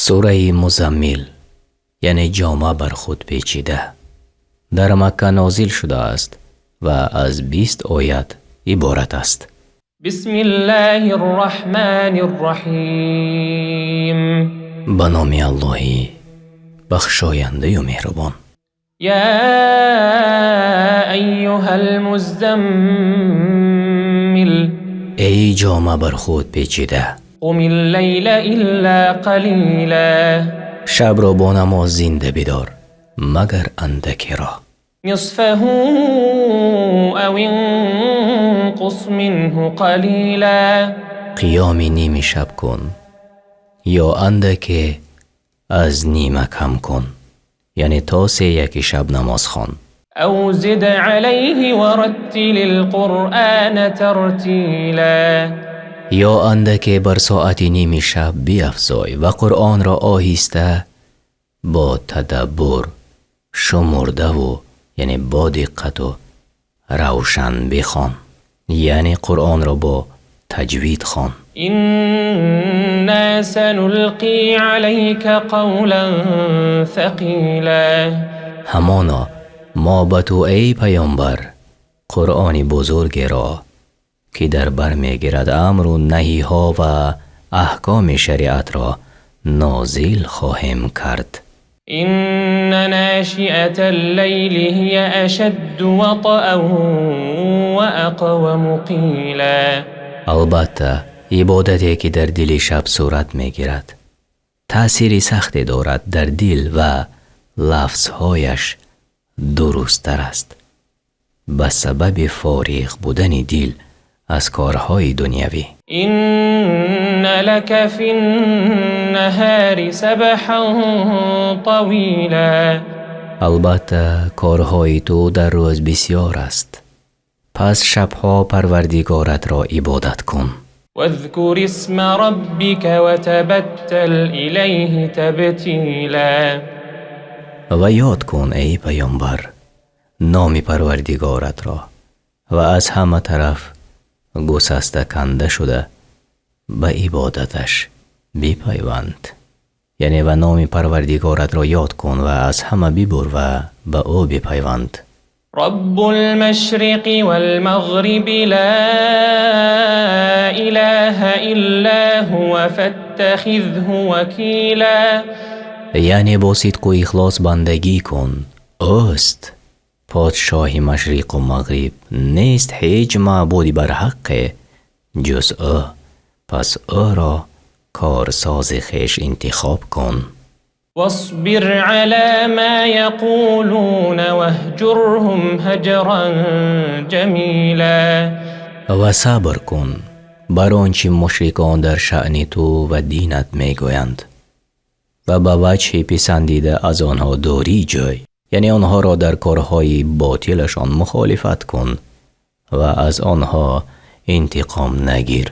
سوره مزمل یعنی جامه بر خود پیچیده در مکه نازل شده است و از 20 آیت عبارت است. بسم الله الرحمن الرحیم. به نام الله بخشاینده و مهربان. یا ایها المزمل، ای جامه بر خود پیچیده، قم اللیل الا قلیلا، شب را با نماز زنده بدار مگر اندکی را. نصفه او انقص منه قلیلا، قیام نیم شب کن یا اندکی از نیمه کم کن، یعنی تا 3 شب نماز خوان. او زد علیه ورتل القرآن ترتیلا، یا اندکی بر ساعت نیم شب بیفزای و قرآن را آهسته با تدبر شمرده و یعنی با دقت و روشن بخوان، یعنی قرآن را با تجوید خوان. إنا سنلقي عليك قولا ثقيلا، همانا ما به تو ای پیامبر قرآن بزرگ را که در بر میگیرد امر و نهی ها و احکام شریعت را نازل خواهیم کرد. إن ناشئة الليل هي أشد وطئا وأقوم قيلا، البته عبادتی که در دل شب صورت میگیرد تأثیر سختی دارد در دل و لفظهایش درست‌تر است به سبب فارغ بودن دل از کارهای دنیوی. إن لك في النهار سبحا طويلا، البته کارهای تو در روز بسیار است، پس شبها پروردگارت را عبادت کن. واذكر اسم ربك وتبتل إليه تبتيلا، و یاد کن ای پیامبر نام پروردگارت را و از همه طرف گسسته کنده شده به عبادتش بپیوند، یعنی و نام پروردگارت را یاد کن و از همه ببر و به او بپیوند. رب المشرق والمغرب لا إله إلا هو فاتخذه وكيلا، یعنی با صدق و اخلاص بندگی کن، اوست پادشاه مشرق و مغرب، نیست هیچ معبودی بر حق جز او، پس او را کارساز خویش انتخاب کن. واصبر على ما يقولون واهجرهم هجرا جمیلا، و صبر کن بر آنچه مشرکان در شأن تو و دینت میگویند و به وجه پسندیده از آنها دوری جای، یعنی آنها را در کارهای باطلشان مخالفت کن و از آنها انتقام نگیر.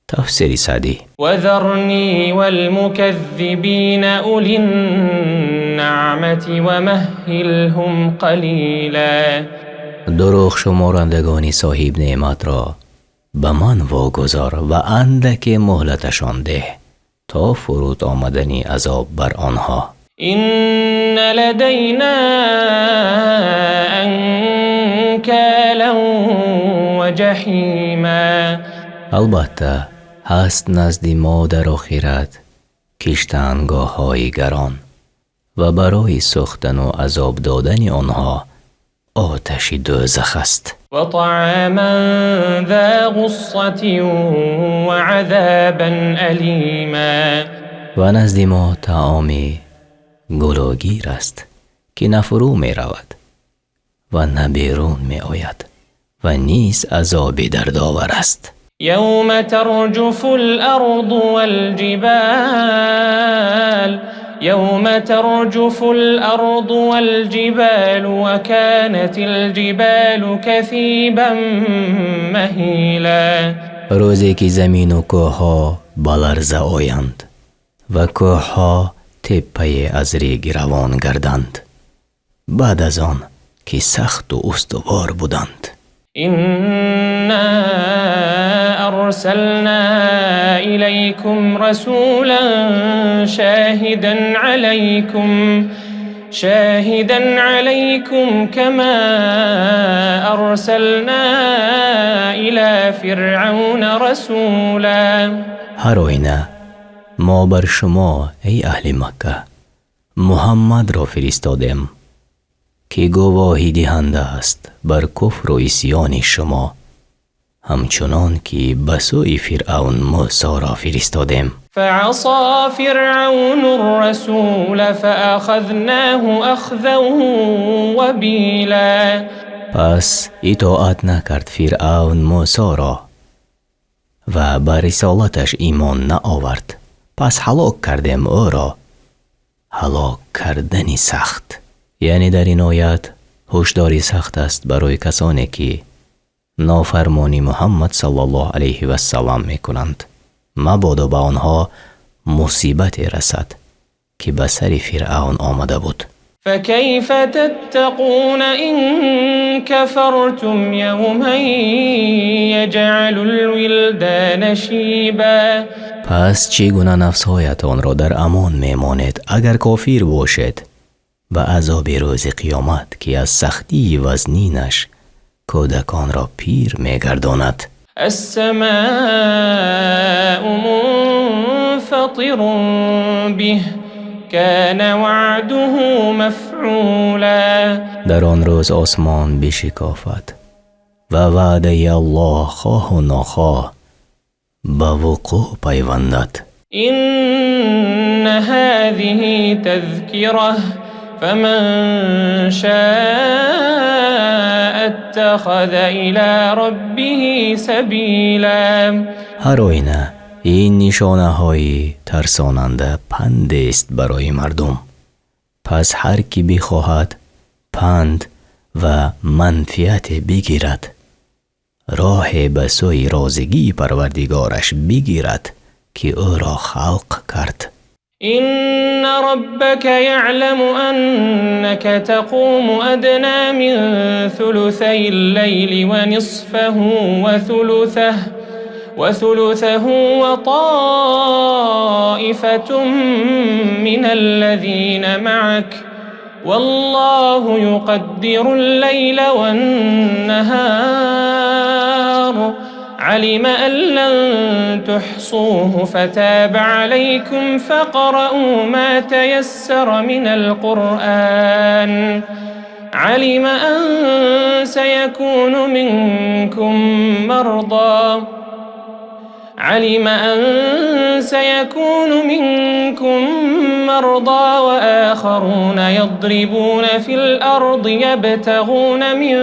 تفسیر سعدی. وذرني والمكذبين أولي النعمة ومهلهم قلیلا، دروغ شمارندگانی صاحب نعمت را به من واگذار و اندکی مهلتشان ده تا فرود آمدنی عذاب بر آنها. إن لدينا أنكالا وجحیما، البته هست نزد ما در آخرت کشتنگاه های گران و برای سوختن و عذاب دادن آنها آتش دوزخ است. و طعاما ذا غصة و عذابا ألیما، و نزد ما طعامی گلوگیر است که نه فرو می رود و نه بیرون می آید و نیز عذاب دردآور است. يوم ترجف الأرض والجبال، يوم ترجف الأرض والجبال وكانت الجبال كثيبا مهيلا، روزی که زمین و کوه ها بلرزه آیند و کوه ها تپه از ریگ روان گردند بعد از آن که سخت و استوار بودند. إنا أرسلنا إليكم رسولا شاهدا عليكم كما أرسلنا إلى فرعون رسولا. هر آینه ما بر شما ای اهل مکه محمد را فرستادیم که گواهی دهنده است بر کفر و عصیان شما، همچنان که به سوی فرعون موسی را فرستادیم. فعصى فرعون الرسول فأخذناه أخذا وبیلا. پس اطاعت نکرد فرعون موسی را و بر رسالتش ایمان نآورد، پس هلاک کردیم او را هلاک کردنی سخت. یعنی در این آیت هشداری سخت است برای کسانی که نافرمانی محمد صلی الله علیه و سلم میکنند، مبادا به آنها مصیبت رسد که به سر فرعون آمده بود. فكيف تتقون إن كفرتم يوما يجعل الولدان شيبا. پس چگونه نفسهایتان را در امان میمانید اگر کافر باشید به عذاب روز قیامت که از سختی وزنینش کودکان را پیر میگرداند. السماء منفطر به كان وعده مفعولا. در آن روز آسمان بشکافد و وعده الله خواه و ناخواه به وقوع پیوندد. إن هذه تذكرة فمن شاء اتخذ إلى ربه سبيلا. هر آینه این نشانه های ترساننده پند است برای مردم، پس هر کی بخواهد پند و منفعت بگیرد راه به سوی رازگی پروردگارش بگیرد که او را خلق کرد. إن ربك يعلم أنك تقوم أدنى من ثلثي الليل وثلثه وطائفة من الذين معك والله يقدر الليل والنهار علم أن لن تحصوه فتاب عليكم فاقرؤوا ما تيسر من القرآن علم أن سيكون منكم مرضى وآخرون يضربون في الأرض يبتغون من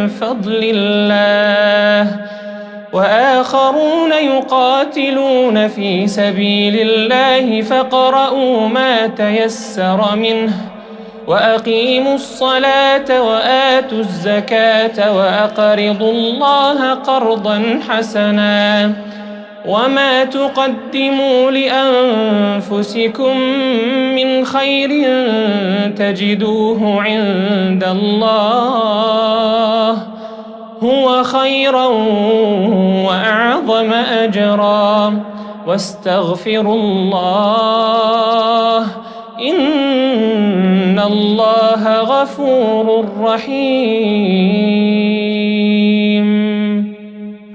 فضل الله وآخرون يقاتلون في سبيل الله فاقرؤوا ما تيسر منه وأقيموا الصلاة وآتوا الزكاة وأقرضوا الله قرضا حسنا وما تقدموا لأنفسكم من خير تجدوه عند الله هو خيرا وأعظم أجرا واستغفروا الله إن الله غفور رحيم.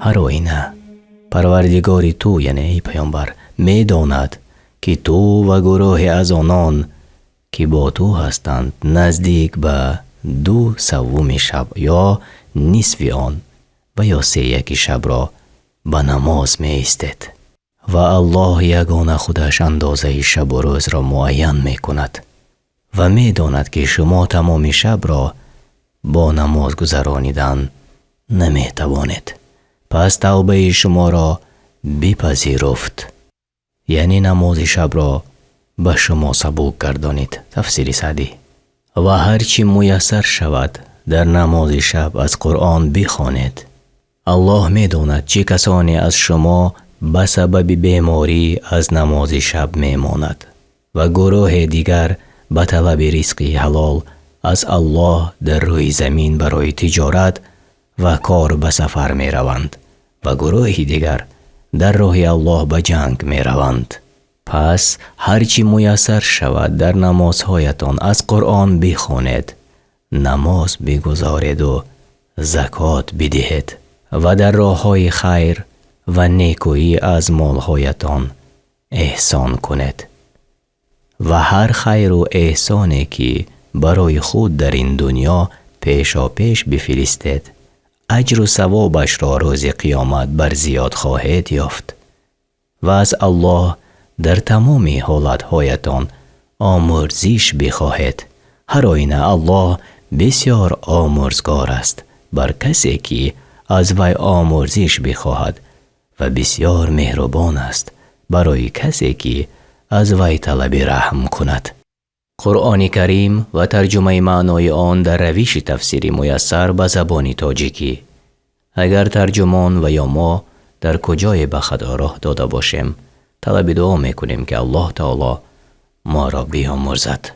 هر آینه پروردگاری تو یعنی ای پیامبر میداند که تو و گروه از آنان که با تو هستند نزدیک به 2/3 شب یا نصف آن و یا 3/1 شب را به نماز می ایستید و الله یگانه خودش اندازه شب و روز را معین می کند و می داند که شما تمام شب را با نماز گذرانیدن نمی توانید، پس توبه شما را بپذیرفت، یعنی نماز شب را به شما سبک گردانید. تفسیر سعدی. و هرچی میسر شود در نماز شب از قرآن بخوانید. الله می داند چه کسانی از شما به سبب بیماری از نماز شب می ماند و گروه دیگر به طلب رزق حلال از الله در روی زمین برای تجارت و کار به سفر می روند و گروه دیگر در راه الله به جنگ می روند. پس هرچی میسر شود در نمازهایتان از قرآن بخوانید، نماز بگزارید و زکات بدهید و در راههای خیر و نیکویی از مالهایتان احسان کنید و هر خیر و احسانی که برای خود در این دنیا پیشا پیش بفرستید، اجر و ثوابش را روز قیامت بر زیاد خواهید یافت و از الله در تمام حالتهایتان آمرزش بخواهید. هر آینه الله بسیار آمرزگار است بر کسی که از وی آمرزش بخواهد و بسیار مهربان است برای کسی که از وی طلب رحم کند. قرآن کریم و ترجمه معنای آن در روش تفسیری میسر به زبان تاجیکی. اگر ترجمان و یا ما در کجای به خدا راه داده باشیم، طلب دعا میکنیم که الله تعالی ما را بیامرزد.